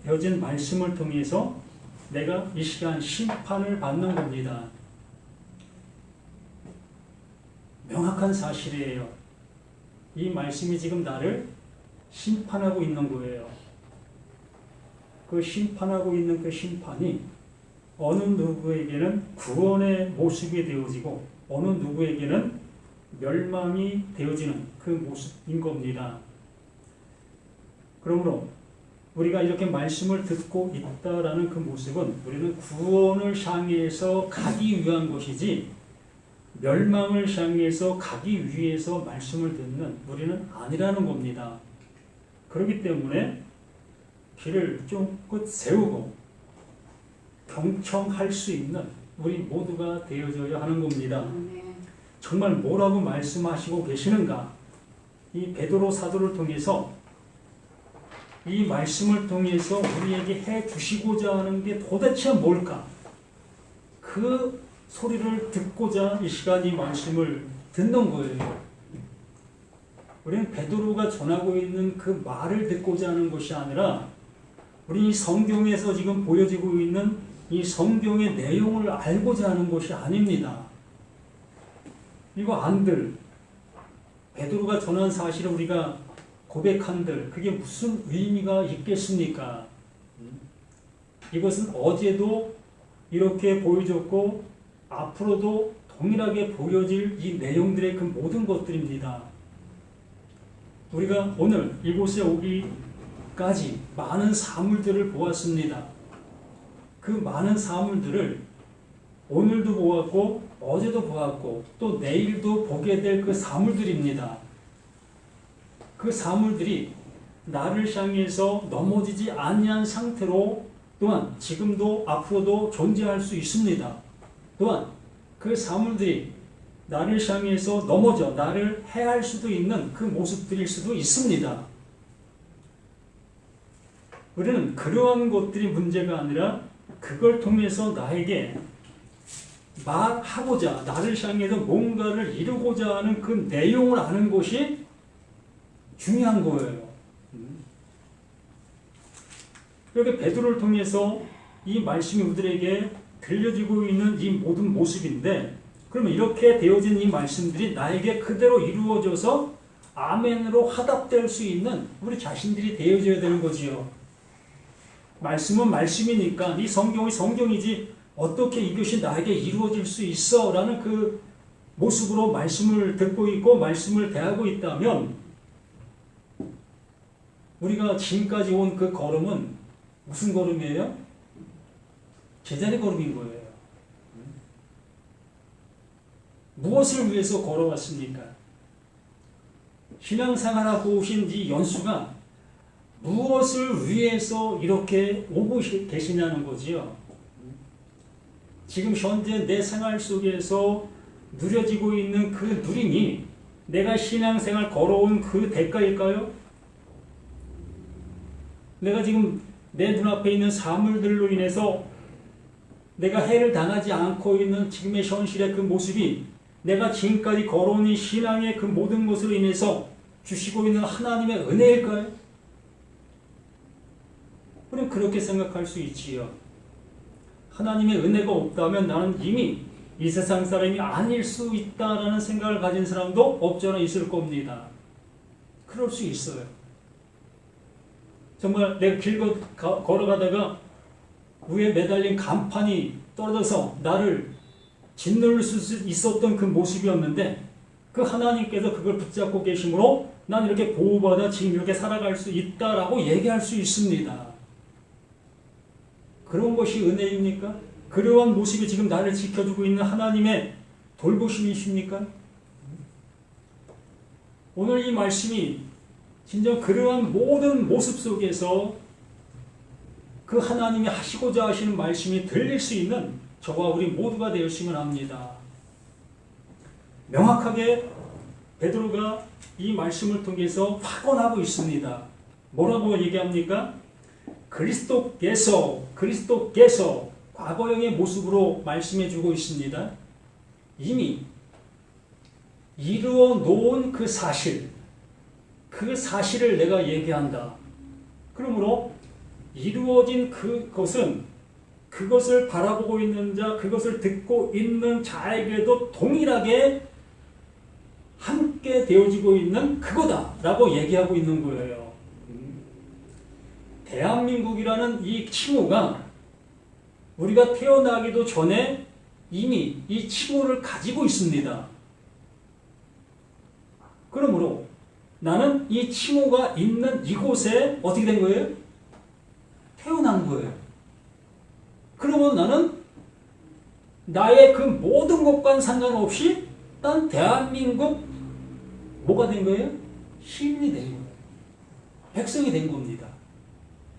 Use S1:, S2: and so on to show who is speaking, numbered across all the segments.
S1: 되어진 말씀을 통해서 내가 이 시간 심판을 받는 겁니다. 명확한 사실이에요. 이 말씀이 지금 나를 심판하고 있는 거예요. 그 심판하고 있는 그 심판이 어느 누구에게는 구원의 모습이 되어지고 어느 누구에게는 멸망이 되어지는 그 모습인 겁니다. 그러므로 우리가 이렇게 말씀을 듣고 있다라는 그 모습은 우리는 구원을 향해서 가기 위한 것이지 멸망을 향해서 가기 위해서 말씀을 듣는 우리는 아니라는 겁니다. 그렇기 때문에 길을 쫑긋 세우고 경청할 수 있는 우리 모두가 되어져야 하는 겁니다. 정말 뭐라고 말씀하시고 계시는가? 이 베드로 사도를 통해서 이 말씀을 통해서 우리에게 해 주시고자 하는 게 도대체 뭘까? 그 소리를 듣고자 이 시간 이 말씀을 듣는 거예요. 우리는 베드로가 전하고 있는 그 말을 듣고자 하는 것이 아니라 우리 이 성경에서 지금 보여지고 있는 이 성경의 내용을 알고자 하는 것이 아닙니다. 이거 안들 베드로가 전한 사실을 우리가 고백한들 그게 무슨 의미가 있겠습니까? 이것은 어제도 이렇게 보여줬고 앞으로도 동일하게 보여질 이 내용들의 그 모든 것들입니다. 우리가 오늘 이곳에 오기까지 많은 사물들을 보았습니다. 그 많은 사물들을 오늘도 보았고 어제도 보았고 또 내일도 보게 될 그 사물들입니다. 그 사물들이 나를 향해서 넘어지지 아니한 상태로 또한 지금도 앞으로도 존재할 수 있습니다. 또한 그 사물들이 나를 향해서 넘어져 나를 해할 수도 있는 그 모습들일 수도 있습니다. 우리는 그러한 것들이 문제가 아니라 그걸 통해서 나에게 말하고자 나를 향해서 뭔가를 이루고자 하는 그 내용을 아는 것이 중요한 거예요. 이렇게 베드로를 통해서 이 말씀이 우리들에게 들려지고 있는 이 모든 모습인데 그러면 이렇게 되어진 이 말씀들이 나에게 그대로 이루어져서 아멘으로 화답될 수 있는 우리 자신들이 되어져야 되는 거지요. 말씀은 말씀이니까 이 성경이 성경이지 어떻게 이것이 나에게 이루어질 수 있어 라는 그 모습으로 말씀을 듣고 있고 말씀을 대하고 있다면 우리가 지금까지 온 그 걸음은 무슨 걸음이에요? 제자리 걸음인 거예요. 무엇을 위해서 걸어왔습니까? 신앙생활하고 오신 이 연수가 무엇을 위해서 이렇게 오고 계시냐는 거지요. 지금 현재 내 생활 속에서 누려지고 있는 그 누림이 내가 신앙생활 걸어온 그 대가일까요? 내가 지금 내 눈앞에 있는 사물들로 인해서 내가 해를 당하지 않고 있는 지금의 현실의 그 모습이 내가 지금까지 걸어온 이 신앙의 그 모든 것으로 인해서 주시고 있는 하나님의 은혜일까요? 우리는 그렇게 생각할 수 있지요. 하나님의 은혜가 없다면 나는 이미 이 세상 사람이 아닐 수 있다라는 생각을 가진 사람도 없지 않아 있을 겁니다. 그럴 수 있어요. 정말 내가 길 걸어가다가 위에 매달린 간판이 떨어져서 나를 짓누를 수 있었던 그 모습이었는데 그 하나님께서 그걸 붙잡고 계심으로 난 이렇게 보호받아 지금 이렇게 살아갈 수 있다라고 얘기할 수 있습니다. 그런 것이 은혜입니까? 그러한 모습이 지금 나를 지켜주고 있는 하나님의 돌보심이십니까? 오늘 이 말씀이 진정 그러한 모든 모습 속에서 그 하나님이 하시고자 하시는 말씀이 들릴 수 있는 저와 우리 모두가 되었으면 합니다. 명확하게 베드로가 이 말씀을 통해서 확언하고 있습니다. 뭐라고 얘기합니까? 그리스도께서 과거형의 모습으로 말씀해 주고 있습니다. 이미 이루어 놓은 그 사실을 내가 얘기한다. 그러므로 이루어진 그것은 그것을 바라보고 있는 자, 그것을 듣고 있는 자에게도 동일하게 함께 되어지고 있는 그거다라고 얘기하고 있는 거예요. 대한민국이라는 이 칭호가 우리가 태어나기도 전에 이미 이 칭호를 가지고 있습니다. 그러므로 나는 이 칭호가 있는 이곳에 어떻게 된 거예요? 태어난 거예요. 그러면 나는 나의 그 모든 것과는 상관없이 난 대한민국 뭐가 된 거예요? 시민이 된 거예요. 백성이 된 겁니다.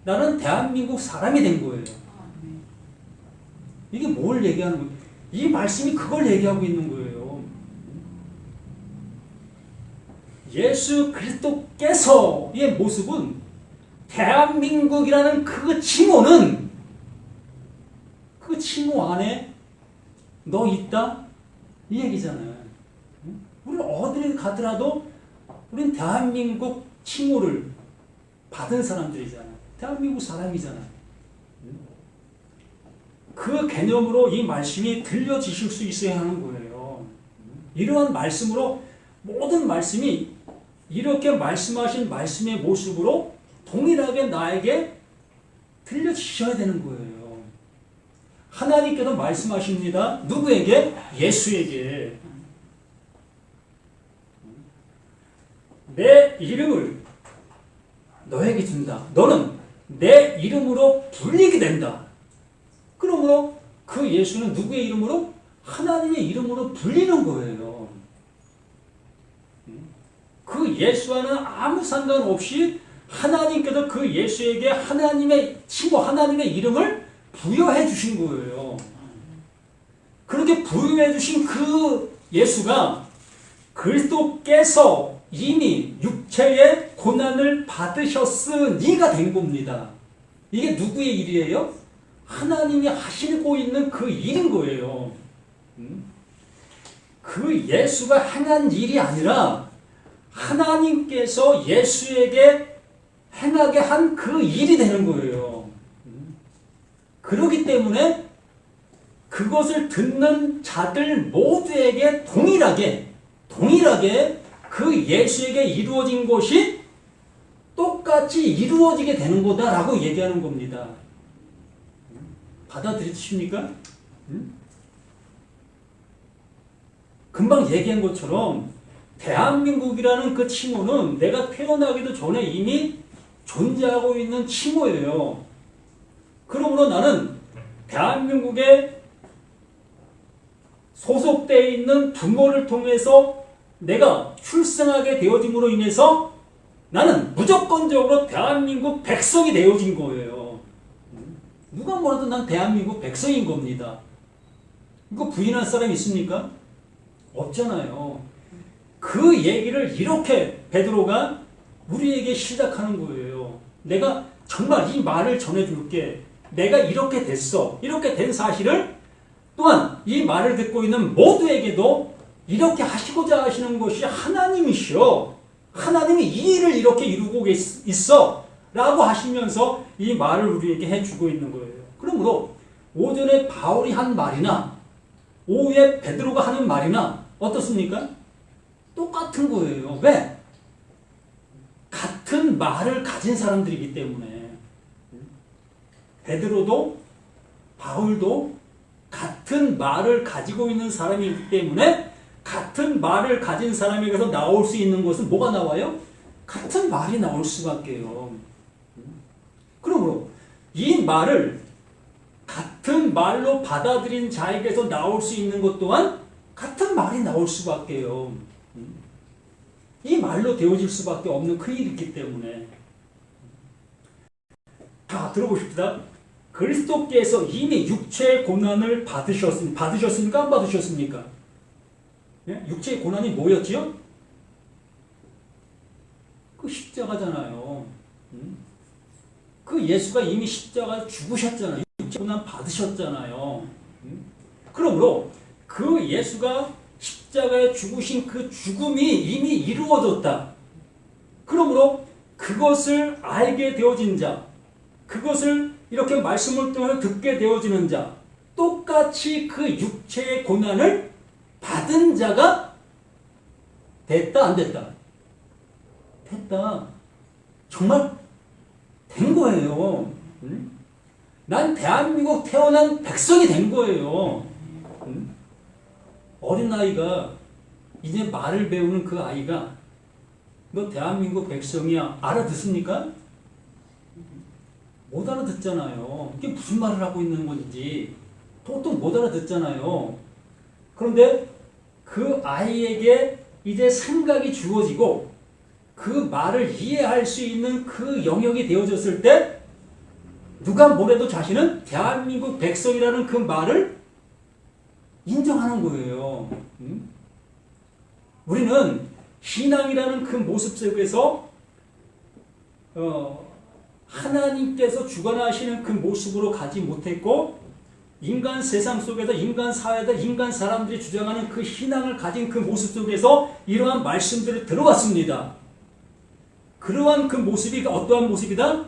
S1: 나는 대한민국 사람이 된 거예요. 이게 뭘 얘기하는 거예요? 이 말씀이 그걸 얘기하고 있는 거예요. 예수 그리스도께서의 모습은 대한민국이라는 그 칭호는 그 칭호 안에 너 있다? 이 얘기잖아요. 우리 어디를 가더라도 우린 대한민국 칭호를 받은 사람들이잖아요. 대한민국 사람이잖아요. 그 개념으로 이 말씀이 들려지실 수 있어야 하는 거예요. 이러한 말씀으로 모든 말씀이 이렇게 말씀하신 말씀의 모습으로 동일하게 나에게 들려지셔야 되는 거예요. 하나님께서 말씀하십니다. 누구에게? 예수에게. 내 이름을 너에게 준다. 너는 내 이름으로 불리게 된다. 그러므로 그 예수는 누구의 이름으로? 하나님의 이름으로 불리는 거예요. 그 예수와는 아무 상관없이 하나님께서 그 예수에게 하나님의 칭호, 하나님의 이름을 부여해 주신 거예요. 그렇게 부여해 주신 그 예수가 그리스도께서 이미 육체의 고난을 받으셨으니가 된 겁니다. 이게 누구의 일이에요? 하나님이 하시고 있는 그 일인 거예요. 그 예수가 행한 일이 아니라 하나님께서 예수에게 행하게 한 그 일이 되는 거예요. 그렇기 때문에 그것을 듣는 자들 모두에게 동일하게 그 예수에게 이루어진 것이 똑같이 이루어지게 되는 거다라고 얘기하는 겁니다. 받아들이십니까? 금방 얘기한 것처럼 대한민국이라는 그 칭호는 내가 태어나기도 전에 이미 존재하고 있는 칭호예요. 그러므로 나는 대한민국에 소속되어 있는 부모를 통해서 내가 출생하게 되어짐으로 인해서 나는 무조건적으로 대한민국 백성이 되어진 거예요. 누가 뭐라도 난 대한민국 백성인 겁니다. 이거 부인할 사람이 있습니까? 없잖아요. 그 얘기를 이렇게 베드로가 우리에게 시작하는 거예요. 내가 정말 이 말을 전해줄게. 내가 이렇게 됐어. 이렇게 된 사실을 또한 이 말을 듣고 있는 모두에게도 이렇게 하시고자 하시는 것이 하나님이시여. 하나님이 이 일을 이렇게 이루고 있어. 라고 하시면서 이 말을 우리에게 해주고 있는 거예요. 그러므로 오전에 바울이 한 말이나 오후에 베드로가 하는 말이나 어떻습니까? 똑같은 거예요. 왜? 같은 말을 가진 사람들이기 때문에. 베드로도 바울도 같은 말을 가지고 있는 사람이기 때문에 같은 말을 가진 사람에게서 나올 수 있는 것은 뭐가 나와요? 같은 말이 나올 수밖에요. 그러므로 이 말을 같은 말로 받아들인 자에게서 나올 수 있는 것 또한 같은 말이 나올 수밖에요. 이 말로 되어질 수밖에 없는 그 일이 있기 때문에. 자, 들어보십시다. 그리스도께서 이미 육체의 고난을 받으셨습니까? 안 받으셨습니까? 예? 육체의 고난이 뭐였지요? 그 십자가잖아요. 그 예수가 이미 십자가 죽으셨잖아요. 육체 고난 받으셨잖아요. 그러므로 그 예수가 십자가에 죽으신 그 죽음이 이미 이루어졌다. 그러므로 그것을 알게 되어진 자, 그것을 이렇게 말씀을 통해 듣게 되어지는 자, 똑같이 그 육체의 고난을 받은 자가 됐다, 안 됐다? 됐다. 정말 된 거예요. 난 대한민국 태어난 백성이 된 거예요. 어린아이가 이제 말을 배우는 그 아이가 너 대한민국 백성이야 알아듣습니까? 못 알아듣잖아요. 이게 무슨 말을 하고 있는 건지 도통 못 알아듣잖아요. 그런데 그 아이에게 이제 생각이 주어지고 그 말을 이해할 수 있는 그 영역이 되어졌을 때 누가 뭐래도 자신은 대한민국 백성이라는 그 말을 인정하는 거예요. 우리는 신앙이라는 그 모습 속에서 하나님께서 주관하시는 그 모습으로 가지 못했고 인간 세상 속에서 인간 사회다 인간 사람들이 주장하는 그 신앙을 가진 그 모습 속에서 이러한 말씀들을 들어왔습니다. 그러한 그 모습이 어떠한 모습이다?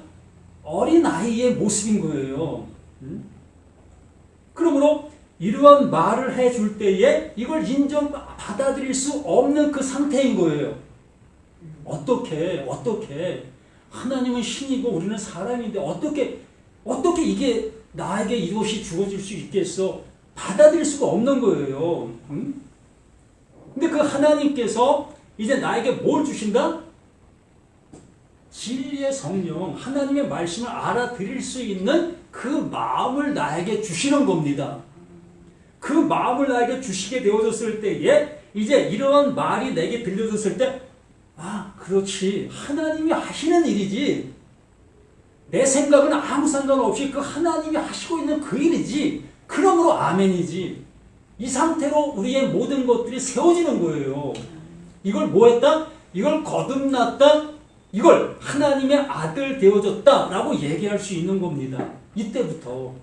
S1: 어린아이의 모습인 거예요. 그러므로 이러한 말을 해줄 때에 이걸 받아들일 수 없는 그 상태인 거예요. 어떻게 하나님은 신이고 우리는 사람인데 어떻게 이게 나에게 이것이 주어질 수 있겠어? 받아들일 수가 없는 거예요. 근데 그 하나님께서 이제 나에게 뭘 주신다? 진리의 성령, 하나님의 말씀을 알아들일 수 있는 그 마음을 나에게 주시는 겁니다. 그 마음을 나에게 주시게 되어졌을 때에 이제 이러한 말이 내게 들려졌을 때 아, 그렇지. 하나님이 하시는 일이지. 내 생각은 아무 상관없이 그 하나님이 하시고 있는 그 일이지. 그러므로 아멘이지. 이 상태로 우리의 모든 것들이 세워지는 거예요. 이걸 뭐 했다? 이걸 거듭났다? 이걸 하나님의 아들 되어졌다 라고 얘기할 수 있는 겁니다. 이때부터.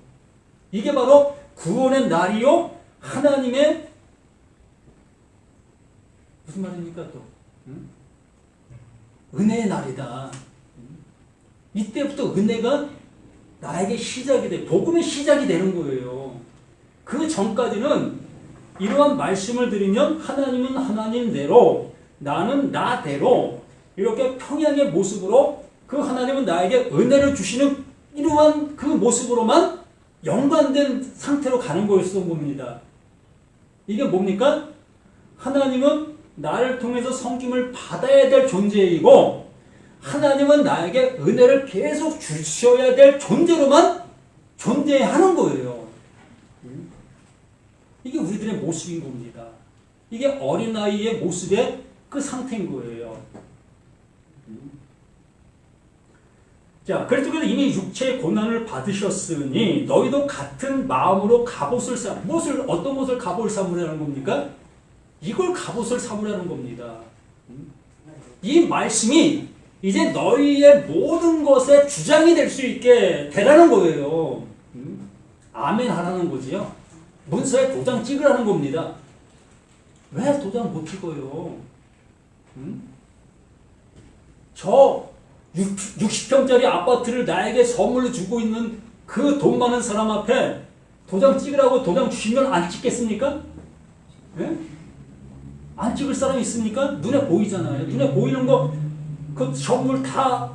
S1: 이게 바로 구원의 날이요. 하나님의 무슨 말입니까 또? 은혜의 날이다. 이때부터 은혜가 나에게 시작이 돼. 복음의 시작이 되는 거예요. 그 전까지는 이러한 말씀을 드리면 하나님은 하나님대로 나는 나대로 이렇게 평양의 모습으로 그 하나님은 나에게 은혜를 주시는 이러한 그 모습으로만 연관된 상태로 가는 거였던 겁니다. 이게 뭡니까? 하나님은 나를 통해서 섬김을 받아야 될 존재이고 하나님은 나에게 은혜를 계속 주셔야 될 존재로만 존재하는 거예요. 이게 우리들의 모습인 겁니다. 이게 어린아이의 모습의 그 상태인 거예요. 자, 그리스도께서 이미 육체의 고난을 받으셨으니 너희도 같은 마음으로 갑옷을 어떤 것을 갑옷을 삼으라는 겁니까? 이걸 갑옷을 삼으라는 겁니다. 이 말씀이 이제 너희의 모든 것의 주장이 될 수 있게 되라는 거예요. 아멘 하라는 거지요. 문서에 도장 찍으라는 겁니다. 왜 도장 못 찍어요? 저 60평짜리 아파트를 나에게 선물로 주고 있는 그 돈 많은 사람 앞에 도장 찍으라고 도장 주시면 안 찍겠습니까? 네? 안 찍을 사람이 있습니까? 눈에 보이잖아요. 눈에 보이는 거, 그 선물 다,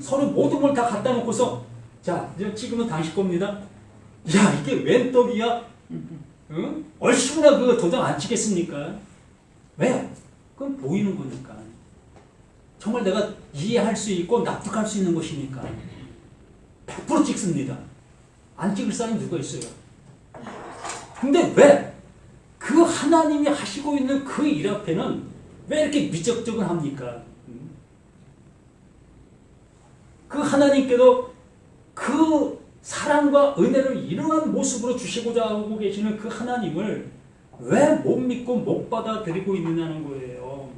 S1: 서로 모든 걸 다 갖다 놓고서, 자, 이제 찍으면 당신 겁니다. 야, 이게 웬 떡이야? 응? 얼씨구나 그 도장 안 찍겠습니까? 왜? 그건 보이는 거니까. 정말 내가 이해할 수 있고 납득할 수 있는 것이니까 100% 찍습니다. 안 찍을 사람이 누가 있어요? 근데 왜? 그 하나님이 하시고 있는 그 일 앞에는 왜 이렇게 미적적을 합니까? 그 하나님께도 그 사랑과 은혜를 이러한 모습으로 주시고자 하고 계시는 그 하나님을 왜 못 믿고 못 받아들이고 있느냐는 거예요.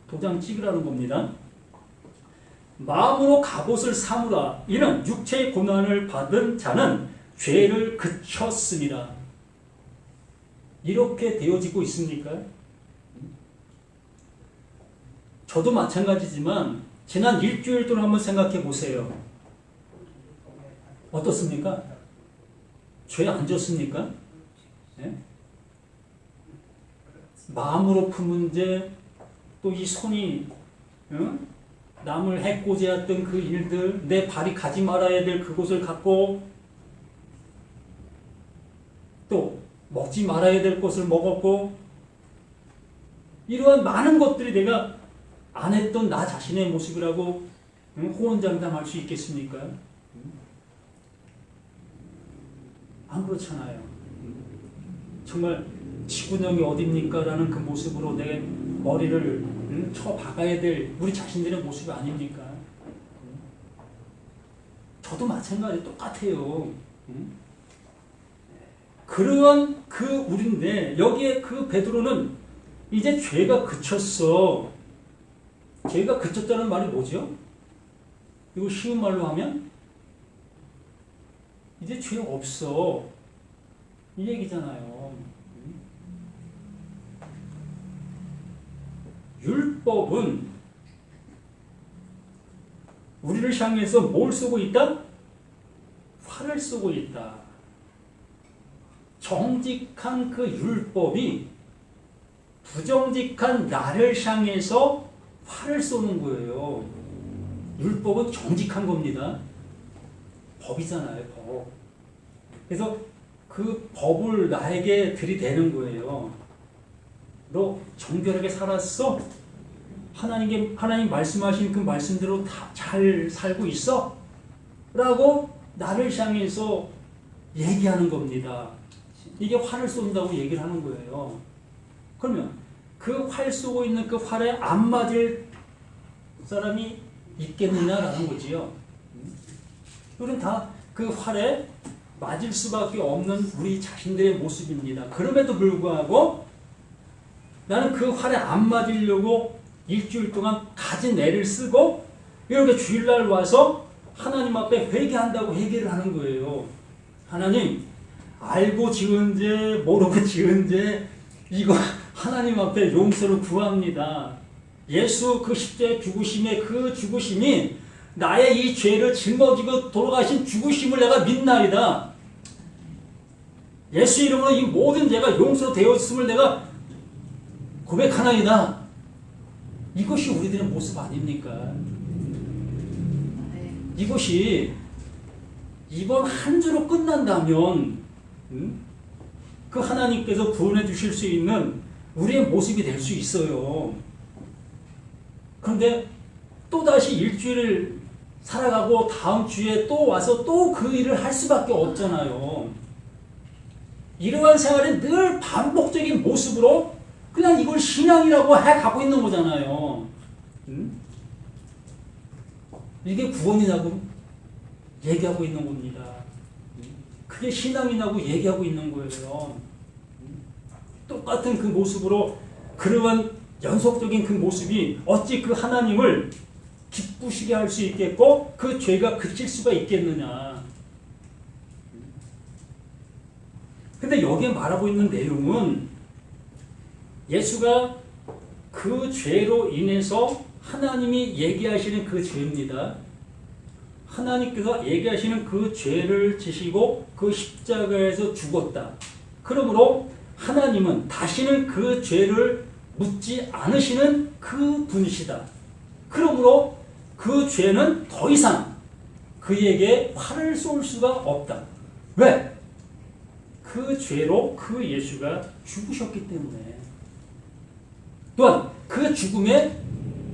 S1: 도장 찍으라는 겁니다. 마음으로 갑옷을 삼으라. 이는 육체의 고난을 받은 자는 죄를 그쳤습니다. 이렇게 되어지고 있습니까? 저도 마찬가지지만 지난 일주일 동안 한번 생각해 보세요. 어떻습니까? 죄 안 졌습니까? 네? 마음으로 푼 문제, 또 이 손이 남을 해코지했던 그 일들, 내 발이 가지 말아야 될 그곳을 갖고 또 먹지 말아야 될 것을 먹었고, 이러한 많은 것들이 내가 안 했던 나 자신의 모습이라고 호언장담할 수 있겠습니까? 안 그렇잖아요. 정말 지구녕이 어딥니까? 라는 그 모습으로 내 머리를 쳐 박아야 될 우리 자신들의 모습이 아닙니까? 저도 마찬가지 똑같아요. 그러한 그 우리인데, 여기에 그 베드로는 이제 죄가 그쳤어. 죄가 그쳤다는 말이 뭐죠? 이거 쉬운 말로 하면 이제 죄 없어, 이 얘기잖아요. 율법은 우리를 향해서 뭘 쓰고 있다? 화를 쓰고 있다. 정직한 그 율법이 부정직한 나를 향해서 화를 쏘는 거예요. 율법은 정직한 겁니다. 법이잖아요, 법. 그래서 그 법을 나에게 들이대는 거예요. 너 정결하게 살았어? 하나님 말씀하신 그 말씀대로 다 잘 살고 있어? 라고 나를 향해서 얘기하는 겁니다. 이게 화를 쏜다고 얘기를 하는 거예요. 그러면 그 활 쏘고 있는 그 활에 안 맞을 사람이 있겠느냐라는 거지요. 이건 다 그 활에 맞을 수밖에 없는 우리 자신들의 모습입니다. 그럼에도 불구하고 나는 그 활에 안 맞으려고 일주일 동안 가진 애를 쓰고 이렇게 주일날 와서 하나님 앞에 회개한다고 회개를 하는 거예요. 하나님, 알고 지은 죄, 모르고 지은 죄, 이거 하나님 앞에 용서를 구합니다. 예수 그 십자가에 죽으심의 그 죽으심이 나의 이 죄를 짊어지고 돌아가신 죽으심을 내가 믿나이다. 예수 이름으로 이 모든 죄가 용서되었음을 내가 고백하나이다. 이것이 우리들의 모습 아닙니까? 이것이 이번 한 주로 끝난다면 그 하나님께서 구원해 주실 수 있는 우리의 모습이 될 수 있어요. 그런데 또다시 일주일을 살아가고 다음 주에 또 와서 또 그 일을 할 수밖에 없잖아요. 이러한 생활은 늘 반복적인 모습으로 그냥 이걸 신앙이라고 해가고 있는 거잖아요. 이게 구원이라고 얘기하고 있는 겁니다. 그게 신앙이라고 얘기하고 있는 거예요. 똑같은 그 모습으로 그러한 연속적인 그 모습이 어찌 그 하나님을 기쁘시게 할 수 있겠고 그 죄가 그칠 수가 있겠느냐. 근데 여기에 말하고 있는 내용은 예수가 그 죄로 인해서 하나님이 얘기하시는 그 죄입니다. 하나님께서 얘기하시는 그 죄를 지시고 그 십자가에서 죽었다. 그러므로 하나님은 다시는 그 죄를 묻지 않으시는 그 분이시다. 그러므로 그 죄는 더 이상 그에게 화를 쏠 수가 없다. 왜? 그 죄로 그 예수가 죽으셨기 때문에. 또한 그 죽음에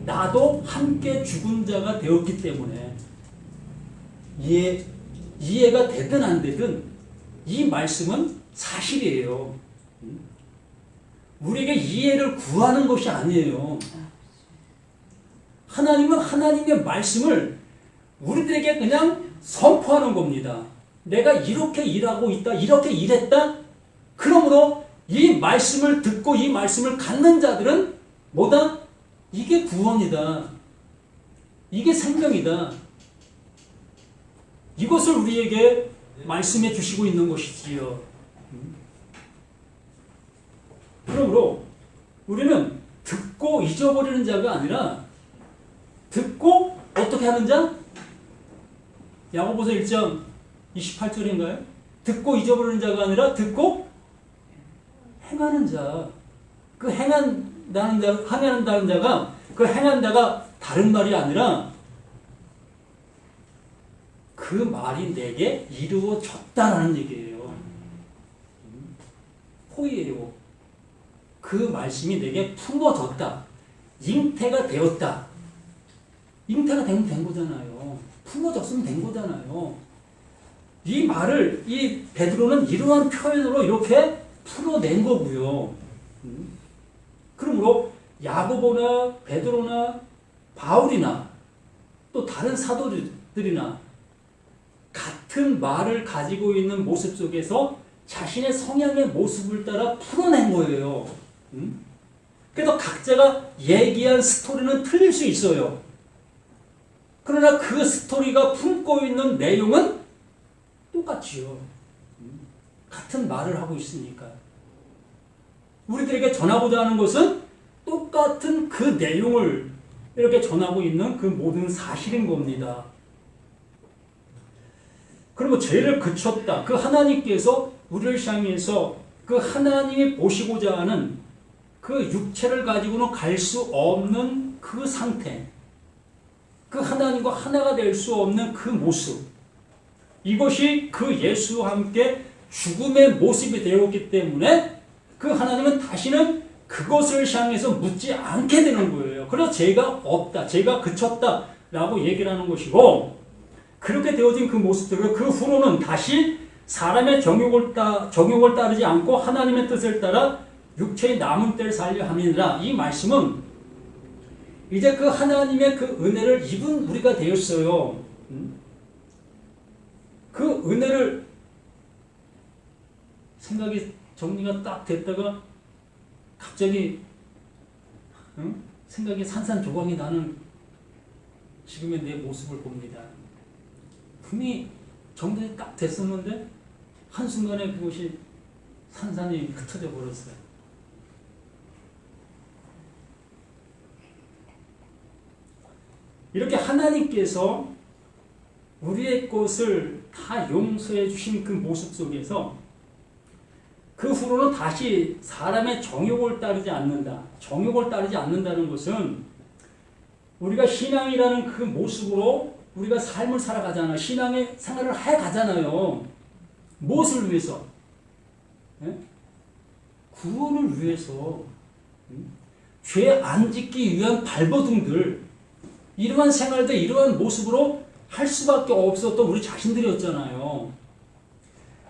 S1: 나도 함께 죽은 자가 되었기 때문에. 이해가 되든 안 되든 이 말씀은 사실이에요. 우리에게 이해를 구하는 것이 아니에요. 하나님은 하나님의 말씀을 우리들에게 그냥 선포하는 겁니다. 내가 이렇게 일하고 있다, 이렇게 일했다. 그러므로 이 말씀을 듣고 이 말씀을 갖는 자들은 뭐다? 이게 구원이다. 이게 생명이다. 이것을 우리에게 말씀해 주시고 있는 것이지요. 그러므로 우리는 듣고 잊어버리는 자가 아니라 듣고 어떻게 하는 자? 야고보서 1장 28절인가요? 듣고 잊어버리는 자가 아니라 듣고 행하는 자. 그 행한다는 자가 그 행한다가 다른 말이 아니라 그 말이 내게 이루어졌다라는 얘기예요. 호의예요. 그 말씀이 내게 품어졌다. 잉태가 되었다. 잉태가 되면 된 거잖아요. 품어졌으면 된 거잖아요. 이 말을 이 베드로는 이러한 표현으로 이렇게 풀어낸 거고요. 그러므로 야고보나 베드로나 바울이나 또 다른 사도들이나 같은 말을 가지고 있는 모습 속에서 자신의 성향의 모습을 따라 풀어낸 거예요. 그래서 각자가 얘기한 스토리는 틀릴 수 있어요. 그러나 그 스토리가 품고 있는 내용은 똑같지요. 같은 말을 하고 있으니까. 우리들에게 전하고자 하는 것은 똑같은 그 내용을 이렇게 전하고 있는 그 모든 사실인 겁니다. 그리고 죄를 그쳤다. 그 하나님께서 우리를 향해서 그 하나님이 보시고자 하는 그 육체를 가지고는 갈 수 없는 그 상태, 그 하나님과 하나가 될 수 없는 그 모습, 이것이 그 예수와 함께 죽음의 모습이 되었기 때문에 그 하나님은 다시는 그것을 향해서 묻지 않게 되는 거예요. 그래서 죄가 없다, 죄가 그쳤다 라고 얘기를 하는 것이고, 그렇게 되어진 그 모습들을 그 후로는 다시 사람의 정욕을 따르지 않고 하나님의 뜻을 따라 육체의 남은 때를 살려 함이니라. 이 말씀은 이제 그 하나님의 그 은혜를 입은 우리가 되었어요. 그 은혜를 생각이 정리가 딱 됐다가 갑자기 생각이 산산조각이 나는 지금의 내 모습을 봅니다. 분명히 정리가 딱 됐었는데 한순간에 그것이 산산이 흩어져 버렸어요. 이렇게 하나님께서 우리의 것을 다 용서해 주신 그 모습 속에서 그 후로는 다시 사람의 정욕을 따르지 않는다. 정욕을 따르지 않는다는 것은 우리가 신앙이라는 그 모습으로 우리가 삶을 살아가잖아요. 신앙의 생활을 해가잖아요. 무엇을 위해서? 네? 구원을 위해서. 죄 안 짓기 위한 발버둥들, 이러한 생활도 이러한 모습으로 할 수밖에 없었던 우리 자신들이었잖아요.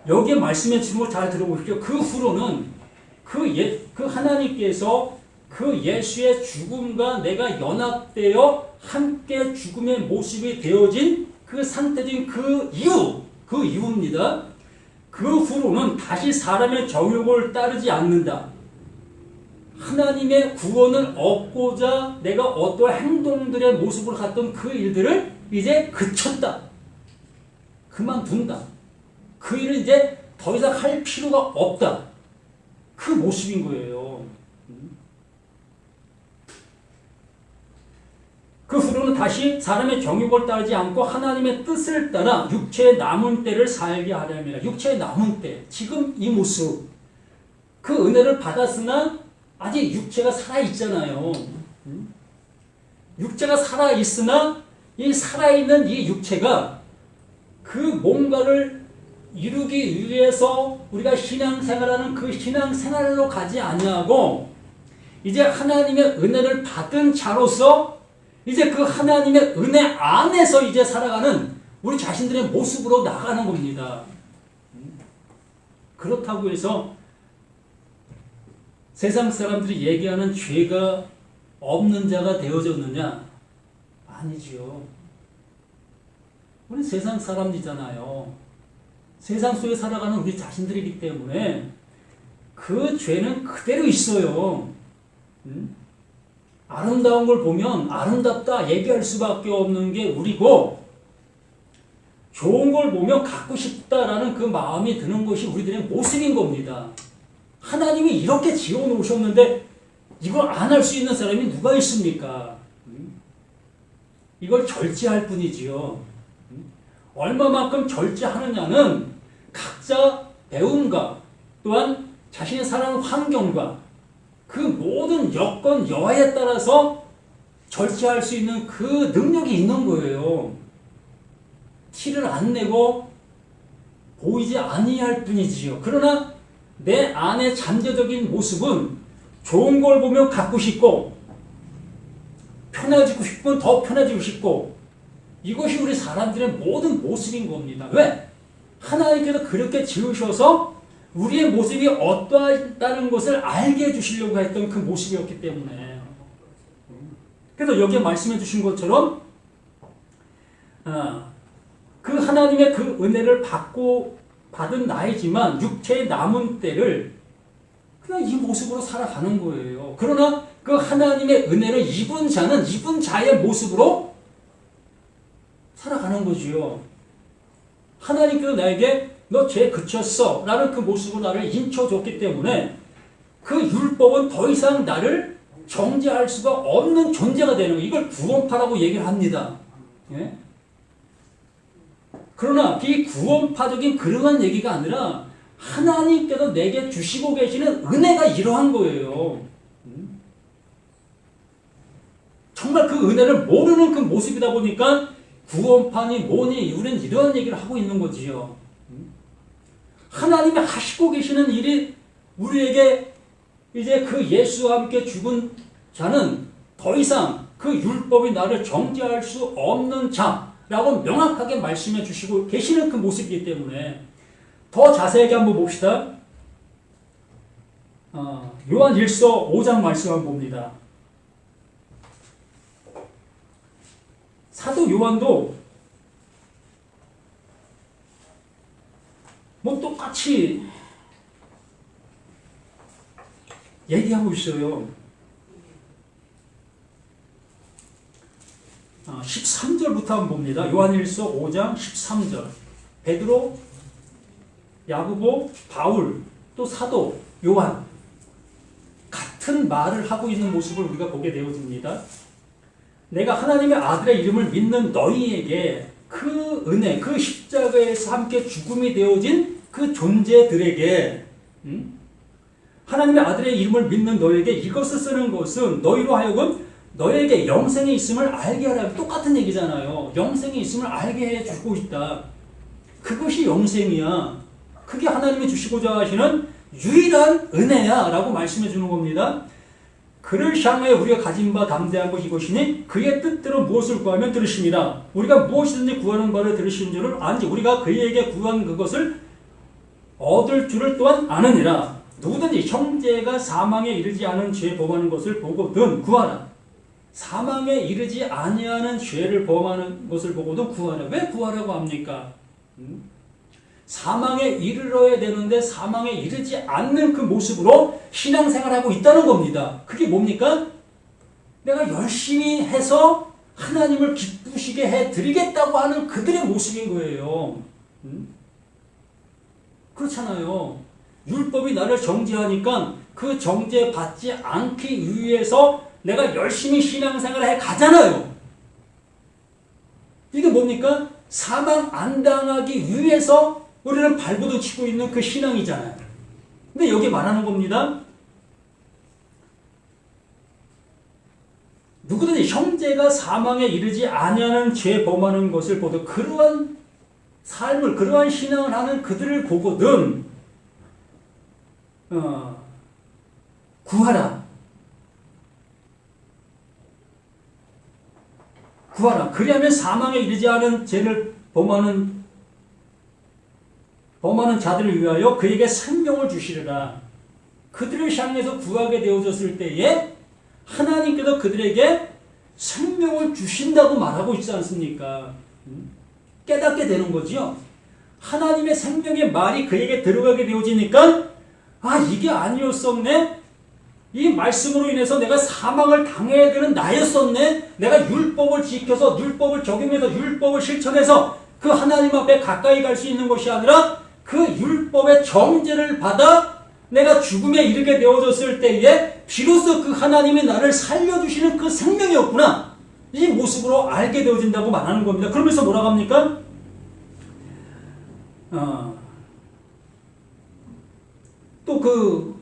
S1: 여기에 말씀의 주목을 잘 들어보십시오. 그 후로는 그 하나님께서 그 예수의 죽음과 내가 연합되어 함께 죽음의 모습이 되어진 그 상태적인 그 이유입니다. 그 후로는 다시 사람의 정욕을 따르지 않는다. 하나님의 구원을 얻고자 내가 어떠한 행동들의 모습을 갖던 그 일들을 이제 그쳤다. 그만둔다. 그 일을 이제 더 이상 할 필요가 없다. 그 모습인 거예요. 그 후로는 다시 사람의 정욕을 따르지 않고 하나님의 뜻을 따라 육체의 남은 때를 살게 하려 합니다. 육체의 남은 때, 지금 이 모습, 그 은혜를 받았으나 아직 육체가 살아있잖아요. 육체가 살아있으나 이 살아있는 이 육체가 그 뭔가를 이루기 위해서 우리가 신앙생활하는 그 신앙생활로 가지 아니하고 이제 하나님의 은혜를 받은 자로서 이제 그 하나님의 은혜 안에서 이제 살아가는 우리 자신들의 모습으로 나가는 겁니다. 그렇다고 해서 세상 사람들이 얘기하는 죄가 없는 자가 되어졌느냐? 아니지요. 우리 세상 사람이잖아요. 세상 속에 살아가는 우리 자신들이기 때문에 그 죄는 그대로 있어요. 아름다운 걸 보면 아름답다 얘기할 수밖에 없는 게 우리고, 좋은 걸 보면 갖고 싶다라는 그 마음이 드는 것이 우리들의 모습인 겁니다. 하나님이 이렇게 지어놓으셨는데 이걸 안 할 수 있는 사람이 누가 있습니까? 이걸 절제할 뿐이지요. 얼마만큼 절제하느냐는 각자 배움과 또한 자신이 사는 환경과 그 모든 여건 여하에 따라서 절제할 수 있는 그 능력이 있는 거예요. 티를 안 내고 보이지 아니할 뿐이지요. 그러나 내 안의 잠재적인 모습은 좋은 걸 보면 갖고 싶고 편해지고 싶으면 더 편해지고 싶고 이것이 우리 사람들의 모든 모습인 겁니다. 왜? 하나님께서 그렇게 지으셔서 우리의 모습이 어떠하다는 것을 알게 해주시려고 했던 그 모습이었기 때문에 그래서 여기에 말씀해 주신 것처럼 그 하나님의 그 은혜를 받은 나이지만 육체의 남은 때를 그냥 이 모습으로 살아가는 거예요. 그러나 그 하나님의 은혜를 입은 자는 입은 자의 모습으로 살아가는 거지요. 하나님께서 나에게 너 죄 그쳤어 라는 그 모습으로 나를 인쳐줬기 때문에 그 율법은 더 이상 나를 정죄할 수가 없는 존재가 되는 거예요. 이걸 구원파라고 얘기를 합니다. 예? 그러나 이 구원파적인 그러한 얘기가 아니라 하나님께서 내게 주시고 계시는 은혜가 이러한 거예요. 정말 그 은혜를 모르는 그 모습이다 보니까 구원파니 뭐니 우리는 이러한 얘기를 하고 있는 거지요. 하나님이 하시고 계시는 일이 우리에게 이제 그 예수와 함께 죽은 자는 더 이상 그 율법이 나를 정죄할 수 없는 자라고 명확하게 말씀해 주시고 계시는 그 모습이기 때문에 더 자세하게 한번 봅시다. 요한 1서 5장 말씀 한번 봅니다. 사도 요한도 뭐 똑같이 얘기하고 있어요. 13절부터 한번 봅니다. 요한일서 5장 13절. 베드로, 야고보, 바울, 또 사도 요한 같은 말을 하고 있는 모습을 우리가 보게 되어집니다. 내가 하나님의 아들의 이름을 믿는 너희에게 그 은혜, 그 십자가에서 함께 죽음이 되어진 그 존재들에게 하나님의 아들의 이름을 믿는 너희에게 이것을 쓰는 것은 너희로 하여금 너희에게 영생이 있음을 알게 하라. 똑같은 얘기잖아요. 영생이 있음을 알게 해주고 있다. 그것이 영생이야. 그게 하나님이 주시고자 하시는 유일한 은혜야 라고 말씀해 주는 겁니다. 그를 향해 우리가 가진 바 담대한 것 이것이니 그의 뜻대로 무엇을 구하면 들으십니다. 우리가 무엇이든지 구하는 바를 들으시는 줄을 아는지 우리가 그에게 구한 그것을 얻을 줄을 또한 아느니라. 누구든지 형제가 사망에 이르지 않은 죄 범하는 것을 보고든 구하라. 사망에 이르지 아니하는 죄를 범하는 것을 보고도 구하라. 왜 구하라고 합니까? 사망에 이르러야 되는데 사망에 이르지 않는 그 모습으로 신앙생활하고 있다는 겁니다. 그게 뭡니까? 내가 열심히 해서 하나님을 기쁘시게 해드리겠다고 하는 그들의 모습인 거예요. 그렇잖아요. 율법이 나를 정죄하니까 그 정죄 받지 않기 위해서 내가 열심히 신앙생활을 해 가잖아요. 이게 뭡니까? 사망 안 당하기 위해서 우리는 발버둥 치고 있는 그 신앙이잖아요. 근데 여기 말하는 겁니다. 누구든지 형제가 사망에 이르지 아니하는 죄 범하는 것을 보도 그러한 삶을 그러한 신앙을 하는 그들을 보거든 구하라. 구하라. 그리하면 사망에 이르지 않은 죄를 범하는 자들을 위하여 그에게 생명을 주시리라. 그들을 향해서 구하게 되어졌을 때에 하나님께서 그들에게 생명을 주신다고 말하고 있지 않습니까? 깨닫게 되는 거죠. 하나님의 생명의 말이 그에게 들어가게 되어지니까 이게 아니었었네. 이 말씀으로 인해서 내가 사망을 당해야 되는 나였었네. 내가 율법을 지켜서 율법을 적용해서 율법을 실천해서 그 하나님 앞에 가까이 갈 수 있는 것이 아니라 그 율법의 정죄를 받아 내가 죽음에 이르게 되어졌을 때에 비로소 그 하나님이 나를 살려주시는 그 생명이었구나. 이 모습으로 알게 되어진다고 말하는 겁니다. 그러면서 뭐라고 합니까? 또 그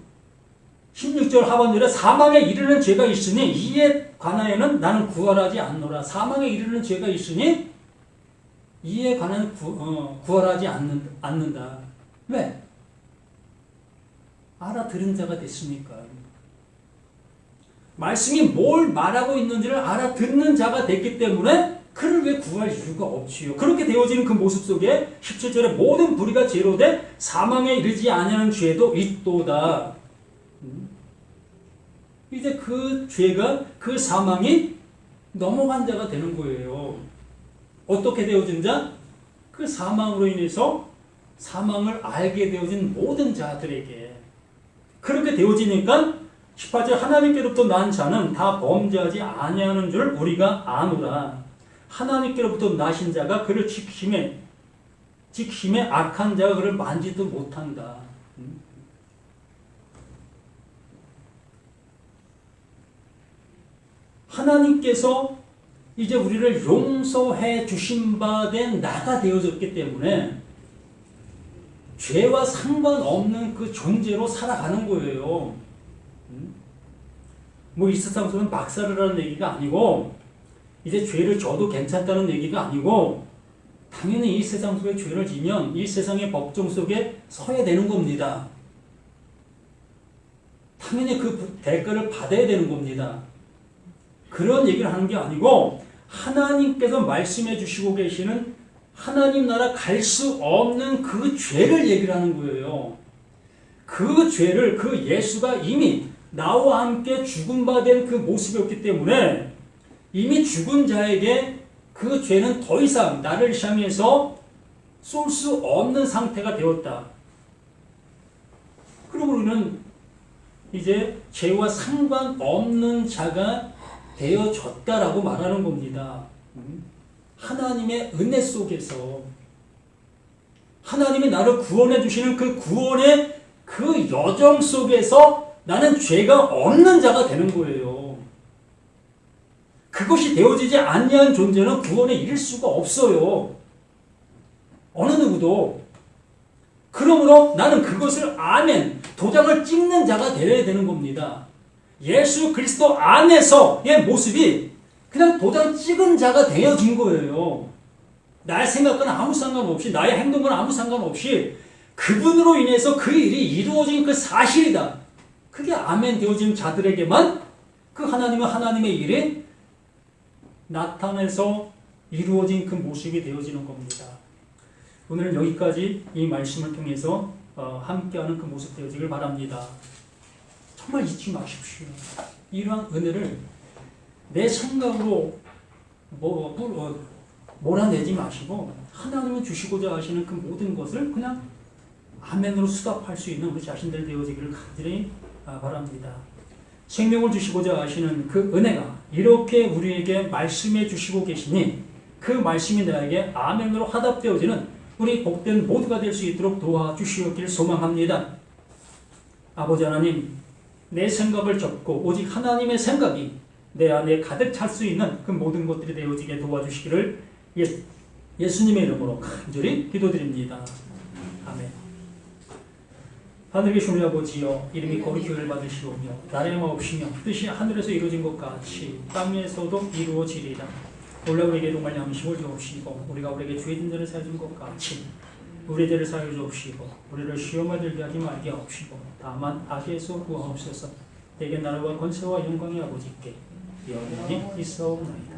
S1: 16절 하반절에 사망에 이르는 죄가 있으니 이에 관하여는 나는 구원하지 않노라. 사망에 이르는 죄가 있으니 이에 관한 구원하지 않는다. 왜? 알아들은 자가 됐으니까. 말씀이 뭘 말하고 있는지를 알아듣는 자가 됐기 때문에 그를 왜 구할 이유가 없지요. 그렇게 되어지는 그 모습 속에 17절에 모든 불의가 죄로 돼 사망에 이르지 아니하는 죄도 있도다. 이제 그 죄가 그 사망이 넘어간 자가 되는 거예요. 어떻게 되어진 자? 그 사망으로 인해서 사망을 알게 되어진 모든 자들에게. 그렇게 되어지니까 18절 하나님께로부터 난 자는 다 범죄하지 아니하는 줄 우리가 아노라. 하나님께로부터 나신 자가 그를 지킴에 악한 자가 그를 만지도 못한다. 하나님께서 이제 우리를 용서해 주신 바 된 나가 되어졌기 때문에 죄와 상관없는 그 존재로 살아가는 거예요. 뭐 이 세상에서는 박살을 하는 얘기가 아니고 이제 죄를 져도 괜찮다는 얘기가 아니고 당연히 이 세상 속에 죄를 지면 이 세상의 법정 속에 서야 되는 겁니다. 당연히 그 대가를 받아야 되는 겁니다. 그런 얘기를 하는 게 아니고 하나님께서 말씀해 주시고 계시는 하나님 나라 갈 수 없는 그 죄를 얘기를 하는 거예요. 그 죄를 그 예수가 이미 나와 함께 죽은 바 된 그 모습이었기 때문에 이미 죽은 자에게 그 죄는 더 이상 나를 향해서 쏠 수 없는 상태가 되었다. 그러고 우리는 이제 죄와 상관없는 자가 되어졌다라고 말하는 겁니다. 하나님의 은혜 속에서 하나님이 나를 구원해 주시는 그 구원의 그 여정 속에서 나는 죄가 없는 자가 되는 거예요. 그것이 되어지지 아니한 존재는 구원에 이를 수가 없어요. 어느 누구도. 그러므로 나는 그것을 아멘, 도장을 찍는 자가 되어야 되는 겁니다. 예수 그리스도 안에서의 모습이 그냥 도장 찍은 자가 되어진 거예요. 나의 생각과는 아무 상관없이, 나의 행동과는 아무 상관없이 그분으로 인해서 그 일이 이루어진 그 사실이다. 그게 아멘 되어진 자들에게만 그 하나님은 하나님의 일이 나타내서 이루어진 그 모습이 되어지는 겁니다. 오늘은 여기까지 이 말씀을 통해서 함께하는 그 모습 되어지길 바랍니다. 정말 잊지 마십시오. 이러한 은혜를 내 생각으로 몰아내지 마시고 하나님은 주시고자 하시는 그 모든 것을 그냥 아멘으로 수답할 수 있는 우리 자신들 되어지기를 간절히 바랍니다. 생명을 주시고자 하시는 그 은혜가 이렇게 우리에게 말씀해 주시고 계시니 그 말씀이 나에게 아멘으로 화답되어지는 우리 복된 모두가 될 수 있도록 도와주시옵길 소망합니다. 아버지 하나님, 내 생각을 접고 오직 하나님의 생각이 내 안에 가득 찰 수 있는 그 모든 것들이 되어지게 도와주시기를 예수님의 이름으로 간절히 기도드립니다. 아멘. 하늘에 계신 우리 아버지여, 이름이 거룩히 받으시오며 나라의 마옵시며 뜻이 하늘에서 이루어진 것 같이 땅에서도 이루어지리라. 원래 우리에게 동할 양식을 주옵시고 우리가 우리에게 죄진 자를 사해 준 것 같이 우리 죄를 사해 주옵시고 우리를 시험에 들게 하지 말게 하옵시고 다만 악에서 구하옵소서. 대개 나라와 권세와 영광의 아버지께 영원히 있사옵나이다.